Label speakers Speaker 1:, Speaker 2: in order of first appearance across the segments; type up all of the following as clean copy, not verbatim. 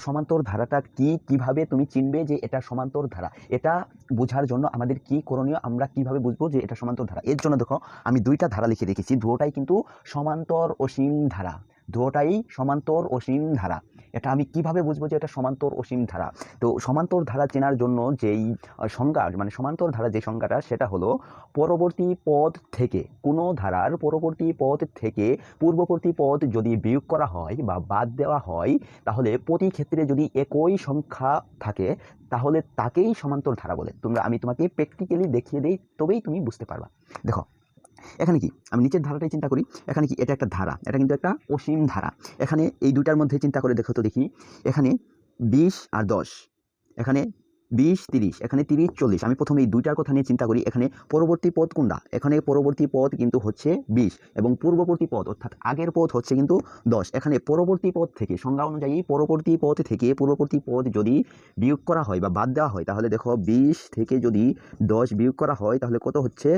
Speaker 1: সমান্তর ধারাটা কি, কিভাবে তুমি চিনবে যে এটা সমান্তর ধারা? এটা বোঝার জন্য আমাদের কি করণীয়, আমরা কিভাবে বুঝবো যে এটা সমান্তর ধারা? এর জন্য দেখো আমি দুইটা ধারা লিখে রেখেছি, দুটোটাই কিন্তু সমান্তর অসীম ধারা, দুটোটাই সমান্তর অসীম ধারা। এটা আমি কিভাবে বুঝবো যে এটা সমান্তর অসীম ধারা? তো সমান্তর ধারা চেনার জন্য যেই সংজ্ঞা, মানে সমান্তর ধারা যে সংজ্ঞাটা, সেটা হলো পরবর্তী পদ থেকে, কোনো ধারার পরবর্তী পদ থেকে পূর্ববর্তী পদ যদি বিয়োগ করা হয় বা বাদ দেওয়া হয়, তাহলে প্রতি ক্ষেত্রে যদি একই সংখ্যা থাকে তাহলে তাকেই সমান্তর ধারা বলে। আমি তোমাকে প্র্যাকটিক্যালি দেখিয়ে দিই, তবেই তুমি বুঝতে পারবা। দেখো এখানে কি, আমি নিচের ধারাটাই চিন্তা করি, এখানে কি এটা একটা ধারা, এটা কিন্তু একটা অসীম ধারা। এখানে এই দুইটার মধ্যে চিন্তা করে দেখো তো দেখি, এখানে 20 আর 10, এখানে 20 30, এখানে 30 40। আমি প্রথমে এই দুইটার কথা নিয়ে চিন্তা করি। এখানে পরবর্তী পদ কোনটা? এখানে পরবর্তী পদ কিন্তু হচ্ছে 20 এবং পূর্ববর্তী পদ অর্থাৎ আগের পদ হচ্ছে কিন্তু 10। এখানে পরবর্তী পদ থেকে, সংজ্ঞা অনুযায়ী পরবর্তী পদ থেকে পূর্ববর্তী পদ যদি বিয়োগ করা হয় বা বাদ দেওয়া হয়, তাহলে দেখো 20 থেকে যদি 10 বিয়োগ করা হয় তাহলে কত হচ্ছে?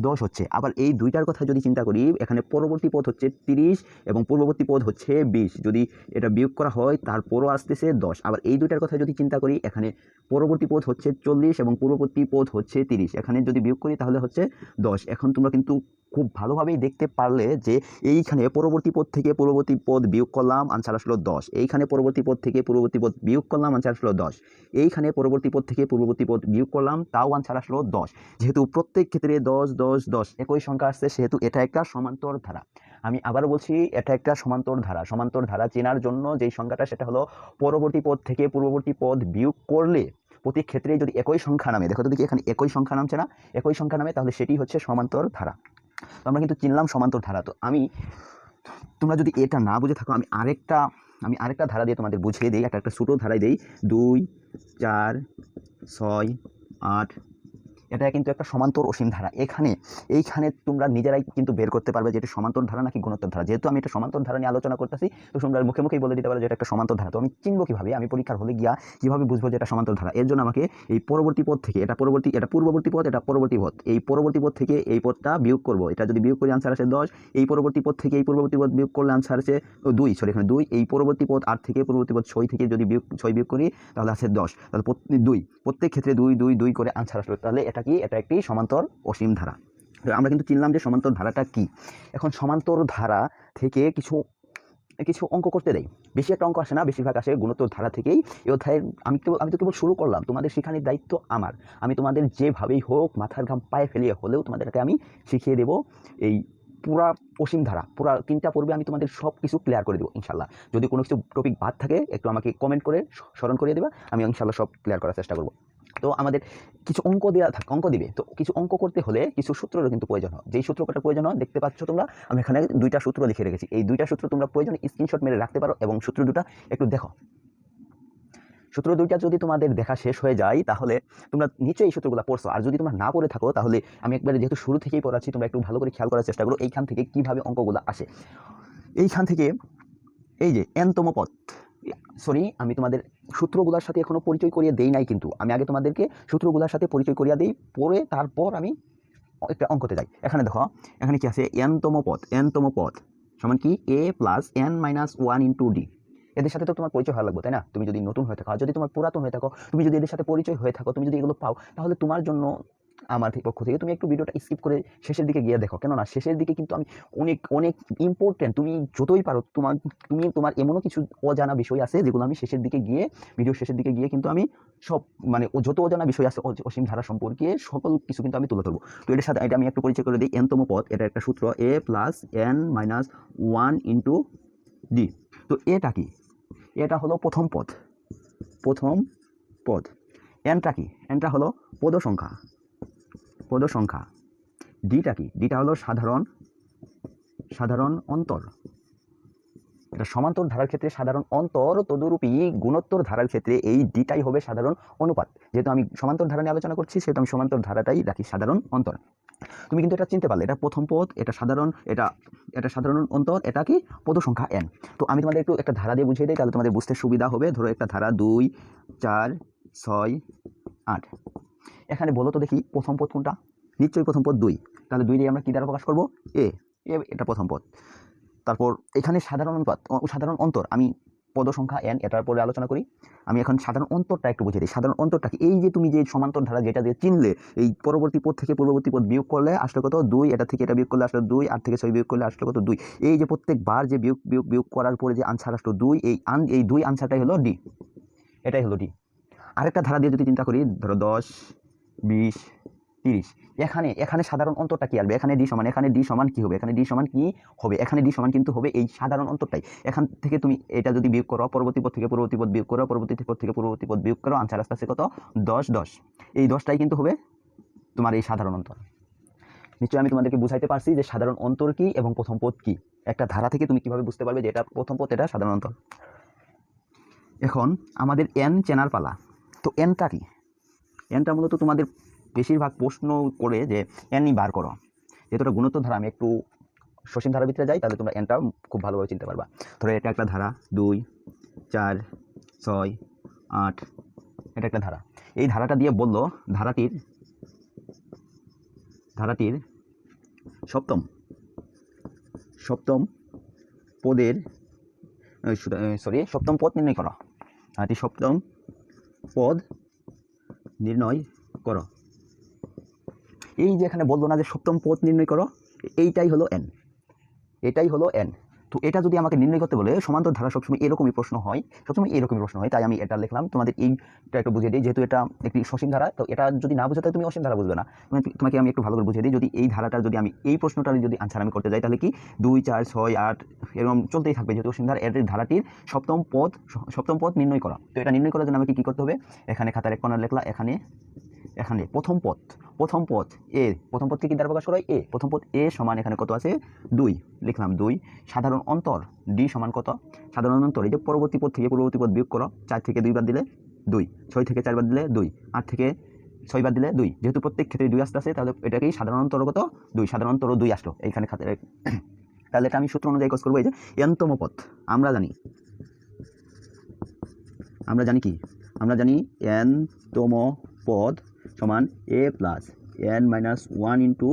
Speaker 1: 10 হচ্ছে। আবার এই দুইটার কথা যদি চিন্তা করি, এখানে পরবর্তী পদ হচ্ছে 30 এবং পূর্ববর্তী পদ হচ্ছে 20, যদি এটা বিয়োগ করা হয় তারপরও আসতেছে 10। আবার এই দুইটার কথা যদি চিন্তা করি, এখানে পরবর্তী পদ হচ্ছে 40 এবং পূর্ববর্তী পদ হচ্ছে 30, এখানে যদি বিয়োগ করি তাহলে হচ্ছে 10। এখন তোমরা কিন্তু খুব ভালোভাবেই দেখতে পারলে যে এইখানে পরবর্তী পদ থেকে পূর্ববর্তী পদ বিয়োগ করলাম, আনসার আসলো 10। এইখানে পরবর্তী পদ থেকে পূর্ববর্তী পদ বিয়োগ করলাম, আনসার আসলো 10। এইখানে পরবর্তী পদ থেকে পূর্ববর্তী পদ বিয়োগ করলাম, তাও আনসার আসলো 10। যেহেতু প্রত্যেক ক্ষেত্রে 10 10 10 একই সংখ্যা আসছে, সেহেতু এটা একটা সমান্তর ধারা। আমি আবার বলছি, এটা একটা সমান্তর ধারা। সমান্তর ধারা চেনার জন্য যেই সংখ্যাটা, সেটা হলো পরবর্তী পদ থেকে পূর্ববর্তী পদ বিয়োগ করলে প্রতি ক্ষেত্রে যদি একই সংখ্যা নামে, দেখো তো দেখি এখানে একই সংখ্যা নামছে না? একই সংখ্যা নামে, তাহলে সেটি হচ্ছে সমান্তর ধারা। তো আমরা কিন্তু চিনলাম সমান্তর ধারা। তো তোমরা যদি এটা না বুঝে থাকো, আমি আরেকটা ধারা দিয়ে তোমাদের বুঝিয়ে দিই, একটা ছোটো ধারাই দিই। 2 4 6 8, এটা কিন্তু একটা সমান্তর অসীম ধারা। এইখানে তোমরা নিজেরাই কিন্তু বের করতে পারবে যে এটা সমান্তর ধারা নাকি গুণোত্তর ধারা। যেহেতু আমি এটা সমান্তর ধারা নিয়ে আলোচনা করতেছি, তো তোমরা মুখে মুখেই বলে দিতে পারো যে এটা একটা সমান্তর ধারা। তো আমি চিনবো কিভাবে? আমি পরীক্ষার হলে গিয়া কিভাবে বুঝবো যে এটা সমান্তর ধারা? এর জন্য আমাকে এই পরবর্তী পদ থেকে, এটা পূর্ববর্তী পদ, এটা পরবর্তী পদ, এই পরবর্তী পদ থেকে এই পদটা বিয়োগ করবো। এটা যদি বিয়োগ করি আনসার আসে 10। এই পরবর্তী পদ থেকে এই পূর্ববর্তী পদ বিয়োগ করলে আনসার আসে 2, সরি এখানে 2। এই পরবর্তী পদ 8 থেকে পূর্ববর্তী পদ 6 থেকে যদি 6 বিয়োগ করি তাহলে আসে 10। তাহলে 2, প্রত্যেক ক্ষেত্রে 2 2 2 করে আনসার আসলো। তাহলে এটা কি? এটা একটি সমান্তর অসীম ধারা। আমরা কিন্তু চিনলাম যে সমান্তর ধারাটা কি। এখন সমান্তর ধারা থেকে কিছু অঙ্ক করতে দেয়। বেশি একটা অঙ্ক আসে না, বেশিরভাগ আসে গুণোত্তর ধারা থেকেই। এই অধ্যায়ের আমি তো কেবল শুরু করলাম, তোমাদের শেখানোর দায়িত্ব আমার। আমি তোমাদের যেভাবেই হোক মাথার ঘাম পায়ে ফেলিয়ে হলেও তোমাদেরকে আমি শিখিয়ে দেবো এই পুরা অসীম ধারা। পুরা 3টা পর্বে আমি তোমাদের সব কিছু ক্লিয়ার করে দেবো ইনশাল্লাহ। যদি কোনো কিছু টপিক বাদ থাকে একটু আমাকে কমেন্ট করে স্মরণ করিয়ে দেবা, আমি ইনশাল্লাহ সব ক্লিয়ার করার চেষ্টা করবো। তো আমাদের কিছু অঙ্ক দিবে, তো কিছু অঙ্ক করতে হলে কিছু সূত্রেরও কিন্তু প্রয়োজন হয়। যেই সূত্র কটার প্রয়োজন হয় দেখতে পাচ্ছ তোমরা, আমি এখানে 2টা সূত্র লিখে রেখেছি। এই 2টা সূত্র তোমরা প্রয়োজনে স্ক্রিনশট মেরে রাখতে পারো এবং সূত্র 2টা একটু দেখো। সূত্র 2টা যদি তোমাদের দেখা শেষ হয়ে যায় তাহলে তোমরা নিশ্চয়ই এই সূত্রগুলো পড়ছো। আর যদি তোমরা না পড়ে থাকো তাহলে আমি একবারে যেহেতু শুরু থেকেই পড়াচ্ছি, তোমরা একটু ভালো করে খেয়াল করার চেষ্টা করো এইখান থেকে কিভাবে অঙ্কগুলো আসে। এইখান থেকে এই যে n তম পদ, সরি আমি তোমাদের সূত্রগুলোর সাথে এখনো পরিচয় করিয়ে দেই নাই, কিন্তু আমি আগে তোমাদেরকে সূত্রগুলোর সাথে পরিচয় করিয়ে দিই, পরে তারপর আমি একটা অঙ্কতে যাই। এখানে দেখো, এখানে কি আছে? n তম পদ সমান কি? a plus n minus 1 into D. এদের সাথে তো তোমার পরিচয় হওয়া লাগবে, তাই না? তুমি যদি নতুন হয়ে থাকো, আর যদি তোমার পুরাতন হয়ে থাকো, তুমি যদি এদের সাথে পরিচয় হয়ে থাকো, তুমি যদি এগুলো পাও, তাহলে তোমার জন্য আমার পক্ষ থেকে তুমি একটু ভিডিওটা স্কিপ করে শেষের দিকে গিয়ে দেখো। কেননা শেষের দিকে কিন্তু আমি অনেক অনেক ইম্পর্টেন্ট, তুমি যতই পারো তোমার এমনও কিছু অজানা বিষয় আছে যেগুলো আমি ভিডিও শেষের দিকে গিয়ে কিন্তু আমি সব, মানে যত অজানা বিষয় আছে অসীম ধারা সম্পর্কে সকল কিছু কিন্তু আমি তুলে ধরবো। তো এটার সাথে এটা আমি একটু পরিচয় করে দিই। n তম পদ, এটা একটা সূত্র, a plus n minus 1 into D. তো এটা কি? এটা হলো প্রথম পদ। nটা কি? nটা হলো পদ সংখ্যা। ডিটা কি? ডিটা হলো সাধারণ অন্তর। এটা সমান্তর ধারার ক্ষেত্রে সাধারণ অন্তর, তদুরূপী গুণোত্তর ধারার ক্ষেত্রে এই ডিটাই হবে সাধারণ অনুপাত। যেহেতু আমি সমান্তর ধারা নিয়ে আলোচনা করছি, সেহেতু আমি সমান্তর ধারাটাই রাখি সাধারণ অন্তর। তুমি কিন্তু এটা চিনতে পারলে, এটা প্রথম পদ, এটা সাধারণ অন্তর, এটা কি? পদ সংখ্যা n। তো আমি তোমাদের একটু একটা ধারা দিয়ে বুঝিয়ে দিই, তাহলে তোমাদের বুঝতে সুবিধা হবে। ধরো একটা ধারা 2 4 6 8। এখানে বলো তো দেখি প্রথম পদ কোনটা? নিশ্চয়ই প্রথম পদ 2। তাহলে 2 দিয়ে আমরা কি দ্বারা প্রকাশ করবো? এ, এটা প্রথম পদ। তারপর এখানে সাধারণ অন্তর, আমি পদ সংখ্যা n, এটার পরে আলোচনা করি। আমি এখন সাধারণ অন্তরটা একটু বুঝিয়ে দিই। সাধারণ অন্তরটা কি? এই যে তুমি যে সমান্তর ধারা যেটা দিয়ে চিনলে, এই পরবর্তী পদ থেকে পূর্ববর্তী পদ বিয়োগ করলে আসলে কত 2, এটা থেকে এটা বিয়োগ করলে আসলে 2, 8 থেকে 6 বিয়োগ করলে আসলে কত 2। এই যে প্রত্যেকবার যে বিয়োগ বিয়োগ বিয়োগ করার পরে যে আনসার আসলো 2, এই 2 আনসারটাই হলো ডি, এটাই হলো ডি। আরেকটা ধারা দিয়ে যদি চিন্তা করি, ধরো 10, 20, 30, এখানে সাধারণ অন্তরটা কি আসবে? এখানে ডি সমান কি হবে? এখানে ডি সমান কি হবে? এখানে ডি সমান কিন্তু হবে এই সাধারণ অন্তরটাই। এখান থেকে তুমি এটা যদি বিয়োগ করো, পরবর্তী পদ থেকে পূর্ববর্তী পদ বিয়োগ করো, পরবর্তী পদ থেকে পূর্ববর্তী পদ বিয়োগ করো, আনসার আসতে কত 10, 10। এই 10টাই কিন্তু হবে তোমার এই সাধারণ অন্তর। নিশ্চয়ই আমি তোমাদেরকে বুঝাইতে পারছি যে সাধারণ অন্তর কি এবং প্রথম পদ কি। একটা ধারা থেকে তুমি কিভাবে বুঝতে পারবে যে এটা প্রথম পদ, এটা সাধারণ অন্তর। এখন আমাদের এন চেনার পালা। তো এনটা কি? এনটা মূলত তোমাদের বেশিরভাগ প্রশ্ন করে যে এনই বার করো। যেহেতু এটা গুণোত্তর ধারা, আমি একটু সসীম ধারার ভিতরে যাই, তাহলে তোমরা এনটা খুব ভালোভাবে চিনতে পারবা। ধরো এটা একটা ধারা, 2, 4, 6, 8, এটা একটা ধারা। এই ধারাটা দিয়ে বললো ধারাটির সপ্তম পদ নির্ণয় করো। ধারাটির সপ্তম পদ নির্ণয় করো। এই যে এখানে বললো না যে সপ্তম পদ নির্ণয় করো, এইটাই হলো এন, এটাই হলো এন। তো এটা যদি আমাকে নির্ণয় করতে বলে, সমান্তর ধারা সবসময় এরকমই প্রশ্ন হয়, তাই আমি এটা লিখলাম। তোমাদের এইটা একটু বুঝিয়ে দিই, যেহেতু এটা একটি সসীম ধারা, তো এটা যদি না বুঝে তাহলে তুমি অসীম ধারা বুঝবে না। তোমাকে আমি একটু ভালো করে বুঝিয়ে দিই। যদি এই ধারাটার যদি আমি এই প্রশ্নটার যদি আনসার আমি করতে যাই, তাহলে কি 2, 4, 6, 8 এরকম চলতেই থাকবে, যেহেতু অসীম ধারা। এর ধারাটির সপ্তম পদ নির্ণয় করা। তো এটা নির্ণয় করার জন্য আমাকে কি করতে হবে? এখানে খাতার এক কোণার লেখলা, এখানে প্রথম পদ এ, প্রথম পদকে কি দ্বারা প্রকাশ করা হয়? এ। প্রথম পদ এ সমান এখানে কত আছে? 2, লিখলাম 2। সাধারণ অন্তর ডি সমান কত? সাধারণ অন্তর এই যে পরবর্তী পদ থেকে পূর্ববর্তী পদ বিয়োগ করো, 4 থেকে 2 বাদ দিলে 2, 6 থেকে 4 বাদ দিলে 2, 8 থেকে 6 বাদ দিলে 2। যেহেতু প্রত্যেক ক্ষেত্রে 2 আসতে আছে, তাহলে এটাকেই সাধারণ অন্তর কত? 2। সাধারণ অন্তর 2 আসলো এইখানে খাতে। তাহলে এটা আমি সূত্র অনুযায়ী কাজ করবো। এই যে এনতম পদ, আমরা জানি কি? আমরা জানি এনতম পদ সমান a plus n minus 1 into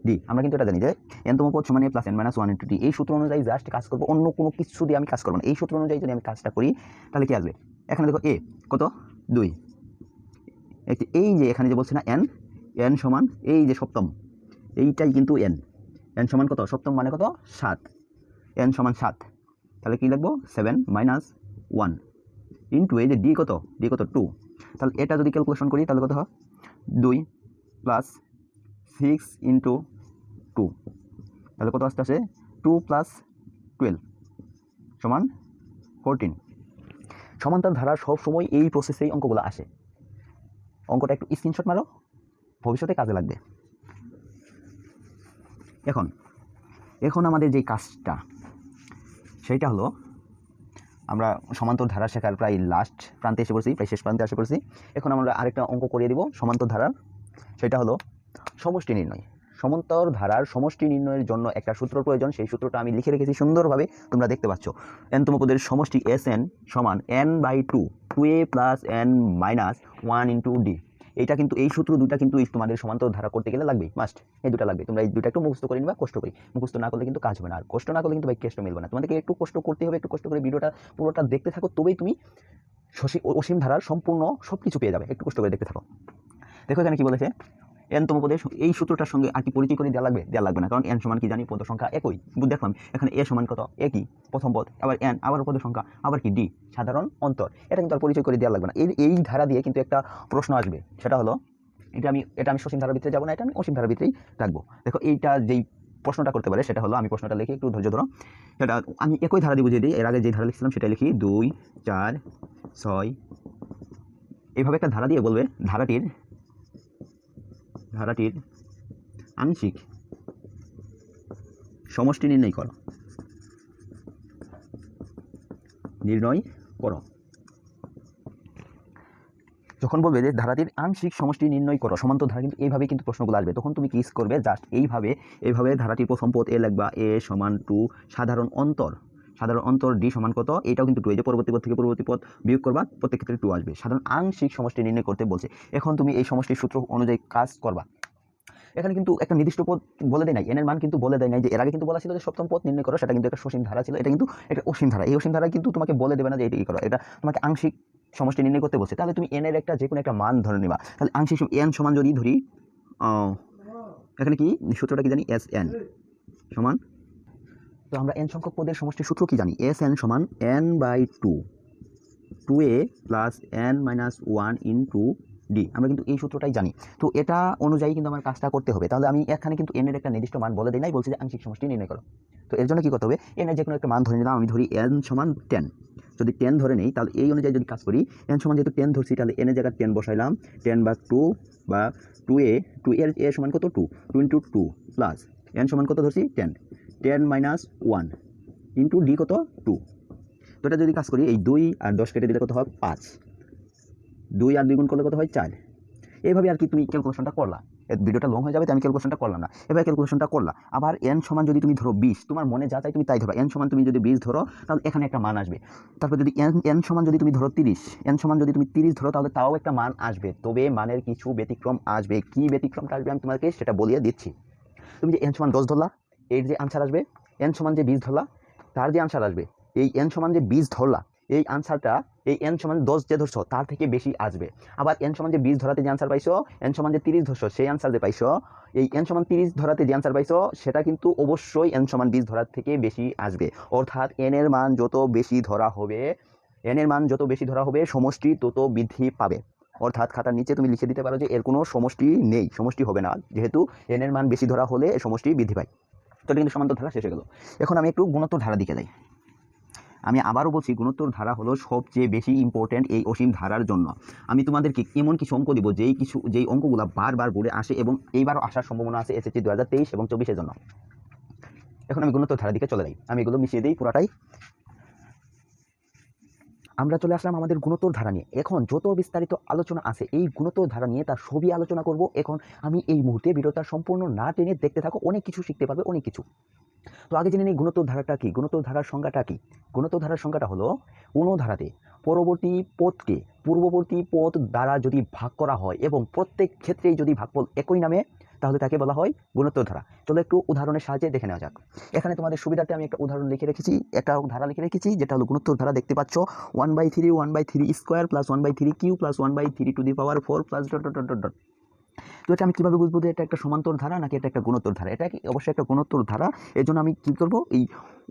Speaker 1: D. আমরা কিন্তু এটা জানি যে এনতম পদ সমান a plus n minus 1 into D. এই সূত্র অনুযায়ী জাস্ট কাজ করবো, অন্য কোনো কিছু দিয়ে আমি কাজ করবো না। এই সূত্র অনুযায়ী যদি আমি কাজটা করি, তাহলে কি আসবে? এখানে দেখো a কত? 2। এই যে এখানে যে বলছে না n সমান এই যে সপ্তম, এইটাই কিন্তু n সমান কত? সপ্তম মানে কত? 7। n সমান 7, তাহলে কি লিখবো? 7 মাইনাস 1 ইন্টু এই যে ডি কত? 2। তাহলে এটা যদি ক্যালকুলেশন করি, তাহলে কত হয়? 2 প্লাস 6 ইন্টু 2, তাহলে কত আসতে আসে? 2 প্লাস 12 সমান 14। সমান্তর ধারা সবসময় এই প্রসেসেই অঙ্কগুলো আসে। অঙ্কটা একটু স্ক্রিনশট মারো, ভবিষ্যতে কাজে লাগবে। এখন আমাদের যে কাজটা, সেইটা হলো, আমরা সমান্তর ধারা শেখার প্রায় লাস্ট প্রান্তে এসে পড়ছি, প্রায় শেষ প্রান্তে এসে পড়ছি। এখন আমরা আরেকটা অঙ্ক করিয়ে দিব সমান্তর ধারার, সেটা হলো সমষ্টি নির্ণয়। সমান্তর ধারার সমষ্টি নির্ণয়ের জন্য একটা সূত্র প্রয়োজন। সেই সূত্রটা আমি লিখে রেখেছি সুন্দরভাবে, তোমরা দেখতে পাচ্ছ। এনতম পদের সমষ্টি Sn সমান n/2, 2a plus n minus 1 into D. এইটা কিন্তু, এই সূত্র দুটা কিন্তু তোমাদের সমান্তর ধারা করতে গেলে লাগবে, মাস্ট। এই দুটা লাগবে। তোমরা এই দুটা একটু মুখস্থ করে নিবা, কষ্ট করে। মুখস্থ না করলে কিন্তু কাজ হবে না, আর কষ্ট না করলে কিন্তু ভাই কেষ্ট মিলবে না। তোমাদেরকে একটু কষ্ট করতে হবে, একটু কষ্ট করে ভিডিওটা পুরোটা দেখতে থাকো, তবেই তুমি অসীম ধারার সম্পূর্ণ সব কিছু পেয়ে যাবে। একটু কষ্ট করে দেখতে থাকো। দেখো এখানে কি বলেছে? এনতম পদে এই সূত্রটার সঙ্গে আর কি পরিচয় করে দেওয়া লাগবে না, কারণ এন সমান কি জানি? পদ সংখ্যা একই। দেখলাম এখানে এ সমান কত? একই প্রথম পদ, আবার এন, আবার পদ সংখ্যা, আবার কি ডি সাধারণ অন্তর। এটা কিন্তু আর পরিচয় করে দেওয়া লাগবে না। এই ধারা দিয়ে কিন্তু একটা প্রশ্ন আসবে, সেটা হলো, এটা আমি সসীম ধারার ভিতরে যাবো না, এটা আমি অসীম ধারার ভিতরেই রাখবো। দেখো এইটা যেই প্রশ্নটা করতে পারে, সেটা হলো, আমি প্রশ্নটা লিখি, একটু ধৈর্য ধরো। সেটা আমি একই ধারা দিয়ে বুঝিয়ে দিই। এর আগে যে ধারা লিখছিলাম সেটা লিখি, 2, 4, 6। এইভাবে একটা ধারা দিয়ে বলবে ধারাটির আংশিক সমষ্টি নির্ণয় করো। যখন বলবে যে ধারাটির আংশিক সমষ্টি নির্ণয় করো, সমান্তর ধারা কিন্তু এইভাবে কিন্তু প্রশ্নগুলো আসবে। তখন তুমি কি করবে? জাস্ট এইভাবে ধারাটির প্রথম পদ এ লিখবা, এ সমান 2, সাধারণ অন্তর ডি সমান কত? এটাও কিন্তু 2। এই যে পরবর্তী পদ থেকে পূর্ববর্তী পদ বিয়োগ করবা, প্রত্যেক ক্ষেত্রে 2 আসবে। সাধারণ আংশিক সমষ্টি নির্ণয় করতে বলছে। এখন তুমি এই সমষ্টির সূত্র অনুযায়ী কাজ করবা। এখানে কিন্তু একটা নির্দিষ্ট পদ বলে দেয় নাই, এন এর মান কিন্তু বলে দেয় নাই। যে এর আগে কিন্তু বলা ছিল যে সপ্তম পদ নির্ণয় করো, সেটা কিন্তু একটা সসীম ধারা ছিল, এটা কিন্তু একটা অসীম ধারা। এই অসীম ধারা কিন্তু তোমাকে বলে দেবে না যে এটা কি করো, এটা তোমাকে আংশিক সমষ্টি নির্ণয় করতে বলছে। তাহলে তুমি এন এর একটা যে কোনো একটা মান ধরে নিবা। তাহলে আংশিক এন সমান যদি ধরি, এখানে কি সূত্রটা কি জানি, এস এন সমান, তো আমরা এন সংখ্যক পদের সমষ্টির সূত্র কি জানি, এস এন সমান N by two, 2a plus N minus one into D. আমরা কিন্তু এই সূত্রটাই জানি। তো এটা অনুযায়ী কিন্তু আমার কাজটা করতে হবে। তাহলে আমি এখানে কিন্তু এন এর একটা নির্দিষ্ট মান বলে দিই নাই, বলছি যে আংশিক সমষ্টি নির্ণয় করো। তো এর জন্য কি করতে হবে, এন এর যে কোনো একটা মান ধরে নিলাম। আমি ধরি এন সমান 10, যদি 10 ধরে নেই তাহলে এই অনুযায়ী যদি কাজ করি, এন সমান যেহেতু 10 ধরছি, তাহলে এন এর জায়গায় 10 বসাইলাম, 10 বা 2 বা 2a, 2 এর এ সমান কত 2, 2 ইন্টু 2 প্লাস এন সমান কত ধরছি 10, 10 মাইনাস 1 ইন্টু ডি কত 2। তো এটা যদি কাজ করি, এই 2 আর 10 কেটে দিলে কত হয় 5, 2 আর 2 গুণ করলে কত হয় 4। এইভাবে আর কি তুমি ক্যালকুলেশনটা করলা। ভিডিওটা লং হয়ে যাবে, তো আমি ক্যালকুলেশনটা করলাম না। এবার ক্যালকুলেশনটা করলা। আবার এন সমান যদি তুমি ধরো 20, তোমার মনে যা চাই তুমি তাই ধরো। এন সমান তুমি যদি 20 ধরো, তাহলে এখানে একটা মান আসবে। তারপর যদি এন সমান যদি তুমি ধরো 30, এন সমান যদি তুমি 30 ধরো, তাহলে তাও একটা মান আসবে। তবে মানের কিছু ব্যতিক্রম আসবে। কি ব্যতিক্রমটা আসবে আমি তোমাকে সেটা বলিয়ে দিচ্ছি। তুমি যে এন সমান 10 ধরলা, এর যে আনসার আসবে, এন সমান যে 20 ধরলা, তার যে আনসার আসবে, এই এন সমান যে 20 ধরলা, এই আনসারটা এই এন সমান 10 যে ধরছো তার থেকে বেশি আসবে। আবার এন সমান যে 20 ধরাতে যে আনসার পাইছো, এন সমান যে 30 ধরছো সেই আনসার যে পাইছো, এই এন সমান 30 ধরাতে যে আনসার পাইছো সেটা কিন্তু অবশ্যই এন সমান 20 ধরার থেকে বেশি আসবে। অর্থাৎ এন এর মান যত বেশি ধরা হবে, এন এর মান যত বেশি ধরা হবে, সমষ্টি তত বৃদ্ধি পাবে। অর্থাৎ খাতার নিচে তুমি লিখে দিতে পারো যে এর কোনো সমষ্টি নেই, সমষ্টি হবে না, যেহেতু এন এর মান বেশি ধরা হলে সমষ্টি বৃদ্ধি পায়। তো এটা কিন্তু সমান্তর ধারা শেষ হয়ে গেল। এখন আমি একটু গুণোত্তর ধারা দিকে যাই। আমি আবারও বলছি, গুণোত্তর ধারা হলো সবচেয়ে বেশি ইম্পর্টেন্ট এই অসীম ধারার জন্য। আমি তোমাদেরকে এমন কিছু অঙ্ক দিব যেই অঙ্কগুলো বারবার বোর্ডে আসে এবং এইবারও আসার সম্ভাবনা আছে এসএসসি 2023 এবং 24-এর জন্য। এখন আমি গুণোত্তর ধারার দিকে চলে যাই, আমি এগুলো মিশিয়ে দিই পুরাটাই। আমরা চলে আসলাম আমাদের গুণোত্তর ধারা নিয়ে। এখন যত বিস্তারিত আলোচনা আছে এই গুণোত্তর ধারা নিয়ে, তার সবই আলোচনা করব। এখন আমি এই মুহূর্তে ভিডিওটা সম্পূর্ণ না টেনে দেখতে থাকো, অনেক কিছু শিখতে পারবে, অনেক কিছু। তো আগে জেনে নিই গুণোত্তর ধারাটা কি। গুণোত্তর ধারার সংজ্ঞাটা কি? গুণোত্তর ধারার সংজ্ঞাটা হলো, কোনো ধারাতে পরবর্তী পদকে পূর্ববর্তী পদ দ্বারা যদি ভাগ করা হয় এবং প্রত্যেক ক্ষেত্রেই যদি ভাগফল একই নামে, তাহলে তাকে বলা হয় গুণোত্তর ধারা। চলো একটু উদাহরণের সাহায্যে দেখে নেওয়া যাক। এখানে তোমাদের সুবিধার্থে আমি একটা উদাহরণ লিখে রেখেছি, একটা ধারা লিখে রেখেছি, যেটা হলো গুণোত্তর ধারা। দেখতে পাচ্ছ 1/3 square plus 1/3 cube plus 1/3 to the power 4 plus dot dot dot dot. তো এটা আমি কীভাবে বুঝবো যে এটা একটা সমান্তর ধারা নাকি এটা একটা গুণোত্তর ধারা? এটা কি অবশ্যই একটা গুণোত্তর ধারা। এর জন্য আমি কী করবো, এই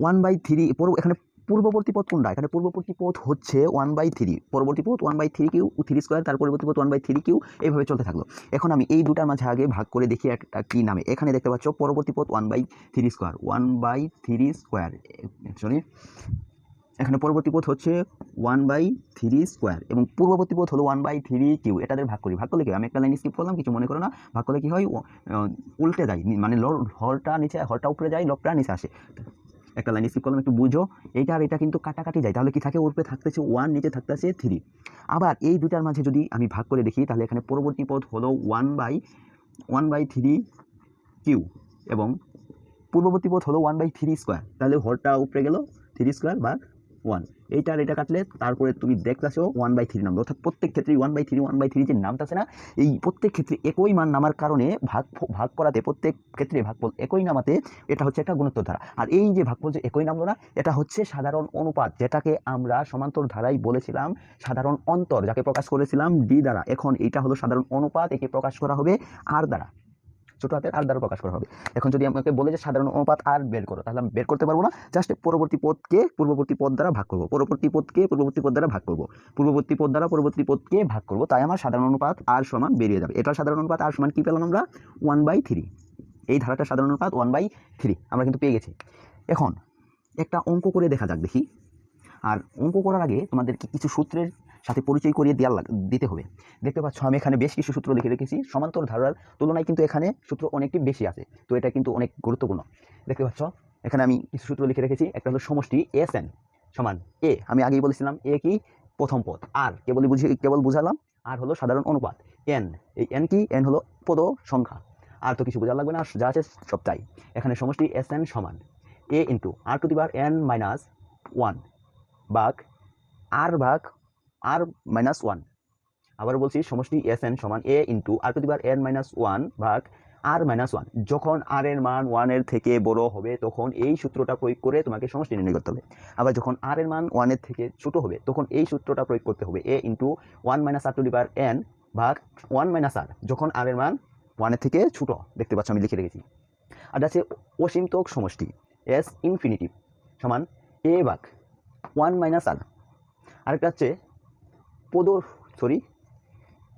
Speaker 1: 1/3 এখানে পূর্ববর্তী পদ কোনটা? এখানে পূর্ববর্তী পদ হচ্ছে 1/3, পরবর্তী পদ 1/3 কিউ 3 স্কোয়ার, তার পরবর্তী পদ 1/3 কিউ, এইভাবে চলতে থাকলো। এখন আমি এই দুটার মাঝে আগে ভাগ করে দেখি একটা কী নামে। এখানে দেখতে পাচ্ছ পরবর্তী পদ 1/3 স্কোয়ার, 1/3 স্কোয়ার, সরি, এখানে পরবর্তী পদ হচ্ছে 1/3 স্কোয়ার এবং পূর্ববর্তী পদ হলো 1/3 কিউ। এটাদের ভাগ করি, ভাগ করলে কি, আমি একটা লাইন স্কিপ করলাম, কিছু মনে করো না। ভাগ করলে কি হয়, উল্টে যায়, মানে হরটা নিচে, হরটা উপরে যায়, লবটা নিচে আসে। একটা লাইন স্কিপ করলাম, একটু বুঝো। এইটা আর এটা কিন্তু কাটাকাটি যায়, তাহলে কি থাকে, উপরে থাকতেছে 1, নিচে থাকতেছে 3। আবার এই দুটার মাঝে যদি আমি ভাগ করে দেখি, তাহলে এখানে পরবর্তী পদ হলো 1/3 কিউ এবং পূর্ববর্তী পদ হলো 1/3 স্কোয়ার। তাহলে হরটা উপরে গেল, 3 স্কোয়ার ভাগ 1, এইটা আর এটা কাটলে তারপরে তুমি দেখতেছো 1/3 নামলো। অর্থাৎ প্রত্যেক ক্ষেত্রেই 1/3 যে নামতেছে না, এই প্রত্যেক ক্ষেত্রে একই মান নামার কারণে ভাগ করাতে, প্রত্যেক ক্ষেত্রে ভাগফল একই নামাতে এটা হচ্ছে একটা গুণোত্তর ধারা। আর এই যে ভাগফল যে একই নামলো না, এটা হচ্ছে সাধারণ অনুপাত, যেটাকে আমরা সমান্তর ধারাই বলেছিলাম সাধারণ অন্তর, যাকে প্রকাশ করেছিলাম ডি দ্বারা। এখন এইটা হলো সাধারণ অনুপাত, একে প্রকাশ করা হবে আর দ্বারা, ছোট হাতের আর দ্বারা প্রকাশ করা হবে। এখন যদি আমাকে বলে যে সাধারণ অনুপাত আর বের করো, তাহলে আমি বের করতে পারবো না। জাস্ট পরবর্তী পদকে পূর্ববর্তী পদ দ্বারা ভাগ করবো, পরবর্তী পদকে পূর্ববর্তী পদ দ্বারা ভাগ করবো, পূর্ববর্তী পদ দ্বারা পরবর্তী পদকে ভাগ করবো, তাই আমার সাধারণ অনুপাত আর সমান বেরিয়ে যাবে। এটা সাধারণ অনুপাত আর সমান কি পেলাম আমরা, 1/3। এই ধারাটা সাধারণ অনুপাত 1/3 আমরা কিন্তু পেয়ে গেছি। এখন একটা অঙ্ক করে দেখা যাক, দেখি। আর অঙ্ক করার আগে তোমাদেরকে কিছু সূত্রের সাথে পরিচয় করিয়ে দিতে হবে। দেখতে পাচ্ছ আমি এখানে বেশ কিছু সূত্র লিখে রেখেছি। সমান্তর ধারার তুলনায় কিন্তু এখানে সূত্র অনেকটি বেশি আছে, তো এটা কিন্তু অনেক গুরুত্বপূর্ণ। দেখতে পাচ্ছ এখানে আমি কিছু সূত্র লিখে রেখেছি। একটা হলো সমষ্টি এস এন সমান এ, আমি আগেই বলেছিলাম এ কি প্রথম পদ, আর কেবল বুঝালাম, আর হলো সাধারণ অনুপাত এন, এই এন কি, এন হলো পদ সংখ্যা, আর তো কিছু বোঝা লাগবে না, যা আছে সব তাই। এখানে সমষ্টি এস এন সমান a into r to the power n minus 1 ভাগ আর মাইনাস 1। আবার বলছি, সমষ্টি এস এন সমান a into r to the power n minus 1 ভাগ আর মাইনাস ওয়ান, যখন আর এর মান ওয়ানের থেকে বড় হবে তখন এই সূত্রটা প্রয়োগ করে তোমাকে সমষ্টি নির্ণয় করতে হবে। আবার যখন আর এর মান ওয়ানের থেকে ছোট হবে তখন এই সূত্রটা প্রয়োগ করতে হবে, a into one minus r to the power n ভাগ ওয়ান মাইনাস আর, যখন আর এর মান ওয়ানের থেকে ছোট। দেখতে পাচ্ছ আমি লিখে রেখেছি। আর আছে অসীমতক সমষ্টি এস ইনফিনিটিভ সমান এ ভাগ ওয়ান মাইনাস আর। আরেকটা হচ্ছে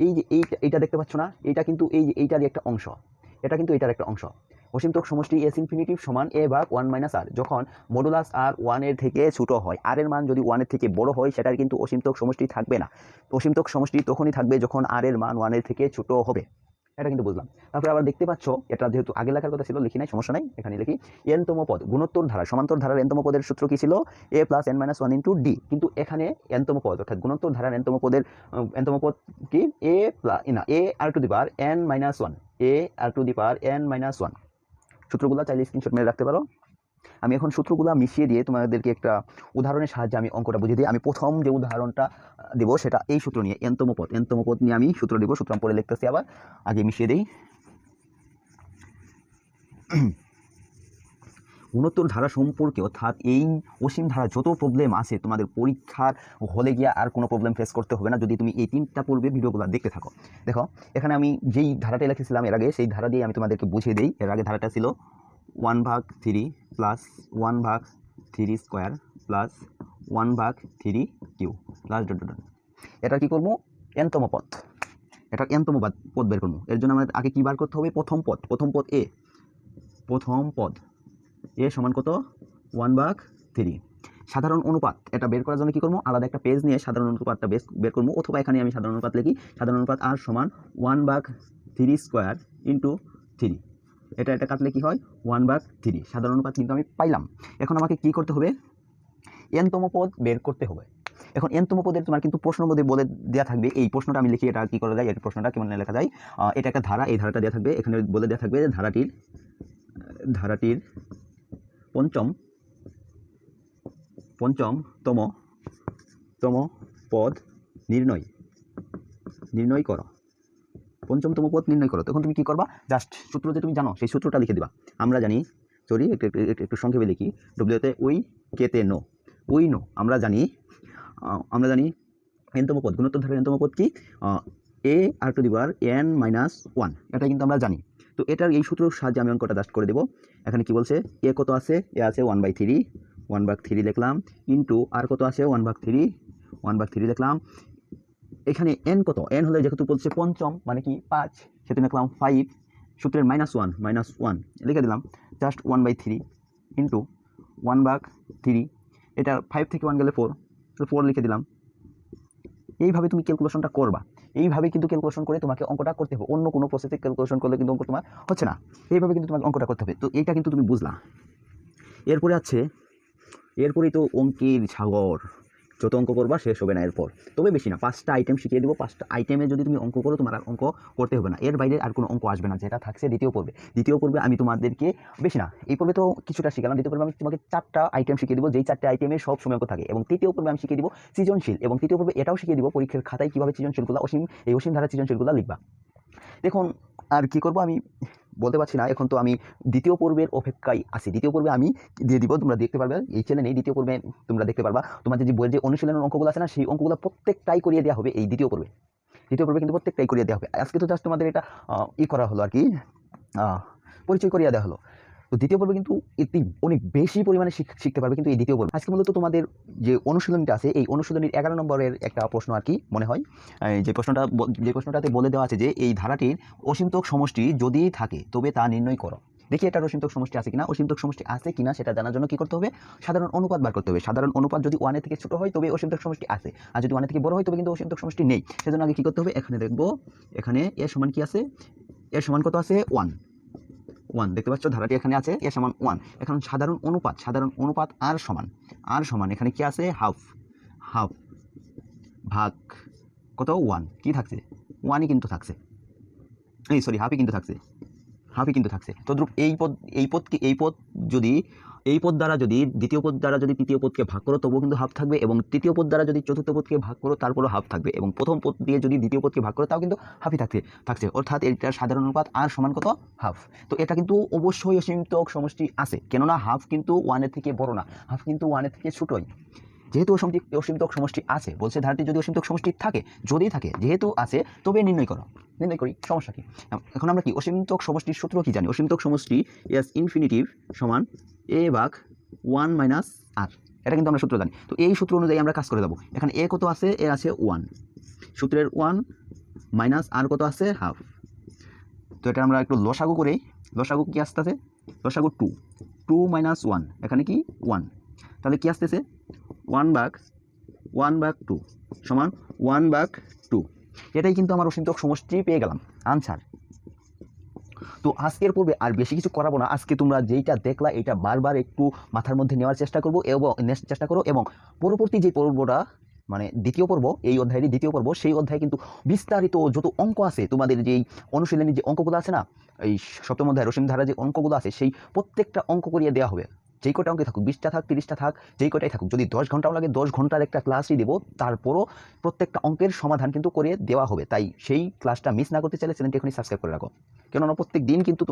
Speaker 1: এই যে এইটা দেখতে পাচ্ছ না, এইটা কিন্তু এই যে এইটারই একটা অংশ, এটা কিন্তু এটার একটা অংশ। অসীমতক সমষ্টি এস ইনফিনিটিভ সমান এ ভাগ ওয়ান মাইনাস আর, যখন মডুলাস আর ওয়ানের থেকে ছোট হয়, আর এর মান যদি ওয়ানের থেকে বড় হয় সেটার কিন্তু অসীমতক সমষ্টি থাকবে না। অসীমতক সমষ্টি তখনই থাকবে যখন আর এর মান ওয়ানের থেকে ছোট হবে। এটা কিন্তু বুঝলাম। তারপরে আবার দেখতে পাচ্ছ, এটা যেহেতু আগে লেখার কথা ছিল লিখি নাই, সমস্যা নাই, এখানে লিখি এনতম পদ গুণোত্তর ধারা সমান্তর ধারার এনতম পদের সূত্র কি ছিল, a plus N minus one into d. কিন্তু এখানে এনতম পদ অর্থাৎ গুণোত্তর ধারার এনতম পদের এনতম পদ কি a plus a r to the power n minus one, a r to the power n minus one. সূত্রগুলো চাইলে স্ক্রিনশট মেরে রাখতে পারো। আমি এখন সূত্রগুলো মিশিয়ে দিয়ে তোমাদেরকে একটা উদাহরণের সাহায্যে আমি অঙ্কটা বুঝিয়ে দিই। আমি প্রথম যে উদাহরণটা দেবো সেটা এই সূত্র নিয়ে, এনতম পদ নিয়ে আমি সূত্র দেবো। সূত্র আমি পরে লিখতেছি, আবার আগে মিশিয়ে দিই। গুণোত্তর ধারা সম্পর্কে অর্থাৎ এই অসীম ধারা যত প্রবলেম আছে তোমাদের পরীক্ষার হলে গিয়ে আর কোনো প্রবলেম ফেস করতে হবে না যদি তুমি এই 3টা পূর্বে ভিডিওগুলো দেখতে থাকো। দেখো এখানে আমি যেই ধারাটা লিখেছিলাম এর আগে, সেই ধারা দিয়ে আমি তোমাদেরকে বুঝিয়ে দিই। এর আগে ধারাটা ছিল 1/3 plus 1/3 square plus 1/3 cube plus dot dot. এটা কি করবো, এনতম পদ, এটা এনতম পদ বের করবো। এর জন্য আমাদের আগে কি বার করতে হবে, প্রথম পদ এ, প্রথম পদ এ সমান কত 1/3। সাধারণ অনুপাত এটা বের করার জন্য কি করবো, আলাদা একটা পেজ নিয়ে সাধারণ অনুপাতটা বের করবো, অথবা এখানে আমি সাধারণ অনুপাত লিখি, সাধারণ অনুপাত আর সমান 1/3 স্কোয়ার ইন্টু 3। এটা কাটলে কি হয় 1/3। সাধারণ অনুপাত কিন্তু আমি পাইলাম। এখন আমাকে কি করতে হবে, এনতম পদ বের করতে হবে। এখন এনতম পদের তোমার কিন্তু প্রশ্নের মধ্যে বলে দেওয়া থাকবে, এই প্রশ্নটা আমি লিখি, এটা কি করা যায়, এই প্রশ্নটা কেমন লেখা যায়। এটা একটা ধারা, এই ধারাটা দেওয়া থাকবে, এখানে বলে দেওয়া থাকবে ধারাটির পঞ্চমতম পদ নির্ণয় করো, পঞ্চমতম পদ নির্ণয় করো। তখন তুমি কি করবা, জাস্ট সূত্র যে তুমি জানো সেই সূত্রটা লিখে দিবা। আমরা জানি, সরি একটু সংক্ষেপে লিখি, ডব্লিউতে ওই, কেতে নো, ওই নো, আমরা জানি এনতম পদ, গুণোত্তর ধারার এনতম পদ কি, a r to the power n minus one, এটা কিন্তু আমরা জানি। তো এটার এই সূত্রের সাহায্যে আমি অঙ্কটা জাস্ট করে দেবো। এখানে কি বলছে, এ কত আছে, এ আছে 1/3 লিখলাম, ইন্টু আর কত আছে 1/3 লিখলাম। এখানে এন কত, এন হলে যেহেতু বলছে পঞ্চম মানে কি 5, সেটা লিখলাম 5, সূত্রের -1 লিখে দিলাম, জাস্ট 1/3 ইন্টু 1/3, এটা 5 থেকে 1 গেলে 4 লিখে দিলাম। এইভাবে তুমি ক্যালকুলেশনটা করবা, এইভাবে কিন্তু ক্যালকুলেশন করে তোমাকে অঙ্কটা করতে হবে। অন্য কোনো প্রসেসে ক্যালকুলেশন করলে কিন্তু অঙ্ক তোমার হচ্ছে না, এইভাবে কিন্তু তোমাকে অঙ্কটা করতে হবে। তো এইটা কিন্তু তুমি বুঝলা। এরপরেই তো অঙ্কের সাগর, যত অঙ্ক করবা শেষ হবে না এরপর। তবে বেশি না, 5টা আইটেম শিখিয়ে দেবো। 5টা আইটেমে যদি তুমি অঙ্ক করো তোমার আর অঙ্ক করতে হবে না, এর বাইরে আর কোনো অঙ্ক আসবে না, যেটা থাকছে দ্বিতীয় পর্বে আমি তোমাদেরকে বেশি না, এই পর্বে তো কিছুটা শিখালাম, দ্বিতীয় পর্বে আমি তোমাকে 4টা আইটেম শিখিয়ে দেবো, যেই 4টে আইটেমে সব সময় অঙ্ক থাকে। এবং তৃতীয় পর্বে আমি শিখিয়ে দিব সৃজনশীল, এবং তৃতীয় পর্বে এটাও শিখিয়ে দিব পরীক্ষার খাতায় কীভাবে সৃজনশীলগুলো অসীম ধারা সৃজনশীলগুলো লিখবা। দেখুন আর কি করব আমি বলতে পারছি না, এখন তো আমি দ্বিতীয় পর্বের অপেক্ষায় আছি। দ্বিতীয় পর্বে আমি দিয়ে দিব, তোমরা দেখতে পারবে এই চ্যানেলে। দ্বিতীয় পর্বে তোমরা দেখতে পারবা তোমাদের যে বইয়ের যে অনুশীলনের অঙ্কগুলো আছে না, সেই অঙ্কগুলো প্রত্যেকটাই করিয়ে দেওয়া হবে এই দ্বিতীয় পর্বে কিন্তু প্রত্যেকটাই করিয়ে দেওয়া হবে। আজকে তো জাস্ট তোমাদের এটা করা হলো আর কি, পরিচয় করিয়ে দেওয়া হলো। তো দ্বিতীয় পর্বে কিন্তু এটি অনেক বেশি পরিমাণে শিখতে পারবে কিন্তু এই দ্বিতীয় পর্বে। আজকে মূলত তোমাদের যে অনুশীলনীটা আছে, এই অনুশীলনীর 11 নম্বরের একটা প্রশ্ন আর কি মনে হয়, যে প্রশ্নটাতে বলে দেওয়া আছে যে এই ধারাটির অসীমতক সমষ্টি যদি থাকে তবে তা নির্ণয় করো। দেখি এটা অসীমতক সমষ্টি আছে কিনা। অসীমতক সমষ্টি আছে কিনা সেটা জানার জন্য কি করতে হবে, সাধারণ অনুপাত বার করতে হবে। সাধারণ অনুপাত যদি 1 থেকে ছোট হয় তবে অসীমতক সমষ্টি আছে, আর যদি 1 থেকে বড় হয় তবে কিন্তু অসীমতক সমষ্টি নেই। সেজন্য আগে কি করতে হবে, এখানে দেখবো, এখানে এ সমান কি আছে, এর সমান কত আছে 1 দেখতে পাচ্ছ, ধারাটি এখানে আছে, এ সমান 1। এখন সাধারণ অনুপাত আর সমান এখানে কি আছে, হাফ ভাগ কত 1, কি থাকছে 1ই কিন্তু থাকছে, হাফই কিন্তু থাকছে। তদ্রূপ এই পদ যদি এই পদ দ্বারা যদি দ্বিতীয় পদ দ্বারা যদি তৃতীয় পদকে ভাগ করো তবুও কিন্তু হাফ থাকবে, এবং তৃতীয় পদ দ্বারা যদি চতুর্থ পদকে ভাগ করো তারপরও হাফ থাকবে, এবং প্রথম পদ দিয়ে যদি দ্বিতীয় পদকে ভাগ করো তাও কিন্তু হাফই থাকছে, অর্থাৎ এটার সাধারণ অনুপাত আর সমান কত, হাফ। তো এটা কিন্তু অবশ্যই অসীমতক সমষ্টি আছে, কেননা হাফ কিন্তু 1 এর থেকে বড় না, হাফ কিন্তু 1 এর থেকে ছোটই। যেহেতু অসীমতক সমষ্টি আছে, বলছে ধারাটি যদি অসীমতক সমষ্টি থাকে, যদি থাকে, যেহেতু আছে, তবে নির্ণয় করি, সমস্যা কি। এখন আমরা কি অসীমতক সমষ্টির সূত্র কি জানি? অসীমতক সমষ্টি এস ইনফিনিটিভ সমান a ভাগ 1 মাইনাস আর, এটা কিন্তু আমরা সূত্র জানি। তো এই সূত্র অনুযায়ী আমরা কাজ করে যাবো। এখানে এ কত আছে? এ আছে 1, সূত্রের 1 মাইনাস আর কত আছে? হাফ। তো এটা আমরা একটু লসাগু করি। লসাগু কি আসতেছে? লসাগু 2 মাইনাস 1, এখানে কি 1, তাহলে কি আসতেছে 1/2 সমান 1/2। এটাই কিন্তু আমার অসীমতক সমষ্টি পেয়ে গেলাম, আনসার। তো আজকের পূর্বে আর বেশি কিছু করাবো না। আজকে তোমরা যেইটা দেখলা এটা বারবার একটু মাথার মধ্যে নেওয়ার চেষ্টা করো, এবং পরবর্তী যে পর্বটা মানে দ্বিতীয় পর্ব, এই অধ্যায়ের দ্বিতীয় পর্ব, সেই অধ্যায়ে কিন্তু বিস্তারিত যত অঙ্ক আছে, তোমাদের যেই অনুশীলনী যে অঙ্কগুলো আছে না, এই সপ্তম অধ্যায় রসীম ধারা যে অঙ্কগুলো আছে, সেই প্রত্যেকটা অঙ্ক করিয়ে দেওয়া হবে। যেই কটা অঙ্কে থাকুক, 20টা থাক, 30টা থাক, যেই কটাই থাকুক, যদি 10 ঘন্টাও লাগে 10 ঘন্টার একটা ক্লাসই দেবো, তারপরও প্রত্যেকটা অঙ্কের সমাধান কিন্তু করে দেওয়া হবে। তাই সেই ক্লাসটা মিস না করতে চাইলে চ্যানেলটি এখনই সাবস্ক্রাইব করে রাখো, কেননা প্রত্যেক দিন কিন্তু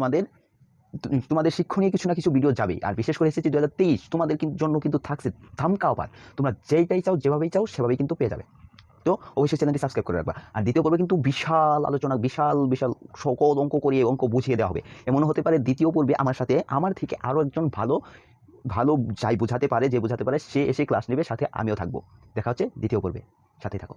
Speaker 1: তোমাদের শিক্ষণীয় কিছু না কিছু ভিডিও যাবে। আর বিশেষ করে এসেছে 2023 তোমাদের জন্য কিন্তু থাকছে ধামকা অফার, তোমরা যেইটাই চাও, যেভাবেই চাও, সেভাবেই কিন্তু পেয়ে যাবে। তো অবশ্যই চ্যানেলটি সাবস্ক্রাইব করে রাখবা। আর দ্বিতীয় পর্বে কিন্তু বিশাল আলোচনা, বিশাল সকল অঙ্ক করিয়ে অঙ্ক বুঝিয়ে দেওয়া হবে। এমন হতে পারে দ্বিতীয় পর্বে আমার থেকে আরও একজন ভালো বোঝাতে পারে, সে এসে ক্লাস নেবে, সাথে আমিও থাকবো। দেখা হচ্ছে দ্বিতীয় পর্বে, সাথে থাকো।